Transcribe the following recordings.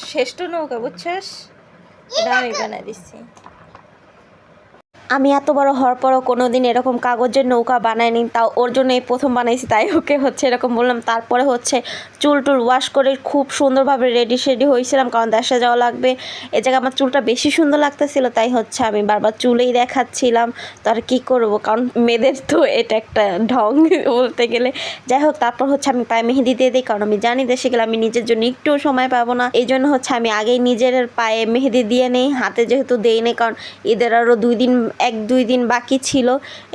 শ্রেষ্ঠ নৌকা বুঝছস, এটা আমি বানাই দিচ্ছি। আমি এত বড় হওয়ার পরও কোনো দিন এরকম কাগজের নৌকা বানাইনি, তাও ওর জন্য এই প্রথম বানাইছি, তাই ওকে হচ্ছে এরকম বললাম। তারপরে হচ্ছে চুল টুল ওয়াশ করে খুব সুন্দরভাবে রেডি হয়েছিলাম, কারণ দেশে যাওয়া লাগবে। এ জায়গায় আমার চুলটা বেশি সুন্দর লাগতেছিল, তাই হচ্ছে আমি বারবার চুলেই দেখাচ্ছিলাম। তো আর কী করবো, কারণ মেয়েদের তো এটা একটা ঢং বলতে গেলে। যাই হোক, তারপর হচ্ছে আমি পায়ে মেহেদি দিয়ে দিই, কারণ আমি জানি দেশে গেলে আমি নিজের জন্য একটুও সময় পাবো না। এই জন্য হচ্ছে আমি আগেই নিজের পায়ে মেহেদি দিয়ে নেই, হাতে যেহেতু দেই নেই, কারণ ঈদের আরও 2 দিন বাকি ছিল।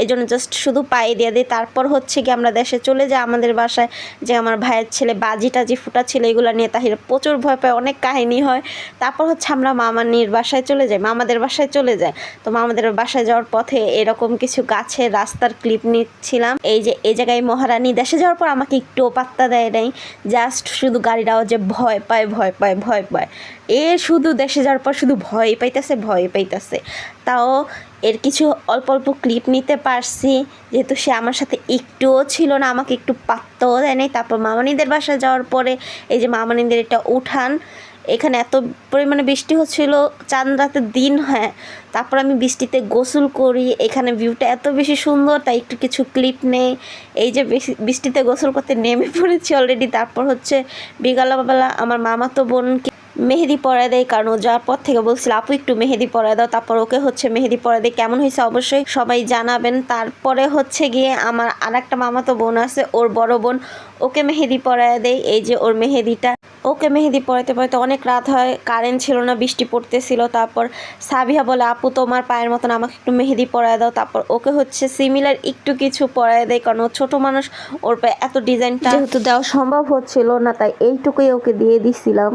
এই জন্য জাস্ট শুধু পায়ে দিয়ে দিই। তারপর হচ্ছে কি আমরা দেশে চলে যাই আমাদের বাসায়, যে আমার ভাইয়ের ছেলে বাজি টাজি ফুটা ছিল, এগুলো নিয়ে তাহিরা প্রচুর ভয় পায়, অনেক কাহিনী হয়। তারপর হচ্ছে আমরা মামানির বাসায় চলে যাই, মামাদের বাসায় চলে যাই। তো মামাদের বাসায় যাওয়ার পথে এরকম কিছু গাছের রাস্তার ক্লিপ নিচ্ছিলাম। এই যে এই জায়গায় মহারানী দেশে যাওয়ার পর আমাকে একটুও পাত্তা দেয় নাই, জাস্ট শুধু গাড়ির আওয়াজে ভয় পায়। শুধু দেশে যাওয়ার পর শুধু ভয় পাইতেছে। তাও এর কিছু অল্প ক্লিপ নিতে পারছি, যেহেতু সে আমার সাথে একটুও ছিল না, আমাকে একটু পাত্তাও দেয় নাই। তারপর মামানিদের বাসায় যাওয়ার পরে এই যে মামানিদের এটা উঠান, এখানে এত পরিমাণে বৃষ্টি হচ্ছিল, চাঁদ রাতের দিন। হ্যাঁ, তারপর আমি বৃষ্টিতে গোসল করি, এখানে ভিউটা এত বেশি সুন্দর, তাই একটু কিছু ক্লিপ নেই। এই যে বৃষ্টিতে গোসল করতে নেমে পড়েছি অলরেডি। তারপর হচ্ছে বিকালবেলা আমার মামাতো বোনকে মেহেদি পরায় দেয়, কারণ ও যাওয়ার পর থেকে বলছিল আপু একটু মেহেদি পরায় দাও। তারপর ওকে হচ্ছে মেহেদি পরায় দেয়। কেমন হয়েছে অবশ্যই সবাই জানাবেন। তারপরে হচ্ছে গিয়ে আমার আরেকটা মামাতো বোন আছে, ওর বড় বোন, ওকে মেহেদি পরায় দেয়। এই যে ওর মেহেদিটা, ওকে মেহেদি পরাইতে অনেক রাত হয়, কারেন্ট ছিল না, বৃষ্টি পড়তেছিল। তারপর সাবিহা বলে আপু তোমার পায়ের মতন আমাকে একটু মেহেদি পরায় দাও। তারপর ওকে হচ্ছে সিমিলার একটু কিছু পরায় দেয়, কারণ ও ছোটো মানুষ, ওর পায়ে এত ডিজাইনটা যেহেতু দেওয়া সম্ভব হচ্ছিল না, তাই এইটুকুই ওকে দিয়ে দিছিলাম।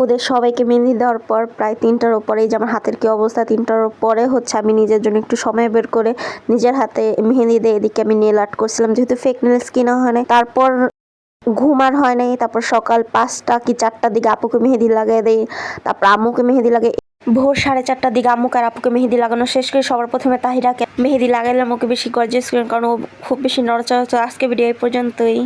ওদের সবাইকে মেহেদি দেওয়ার পর প্রায় 3টার ওপরে, এই যে আমার হাতের কী অবস্থা, 3টার পরে হচ্ছে আমি নিজের জন্য একটু সময় বের করে নিজের হাতে মেহেদি দিয়ে এদিকে আমি নেল আর্ট করছিলাম, যেহেতু ফেক নেলস কিনা হয় না। তারপর ঘুম আর হয় নাই। তারপর সকাল 5টা কি 4টার দিকে আপুকে মেহেদি লাগাই দেই, তারপর আম্মুকে মেহেদি লাগে। ভোর 4:30টার দিকে আম্মুকে আর আপুকে মেহেদি লাগানো শেষ করে সবার প্রথমে তাহিরাকে মেহেদি লাগাইলাম, ওকে বেশি গর্জিয়াস, কারণ ও খুব বেশি নড়াচড়া। আজকে ভিডিও এই পর্যন্তই।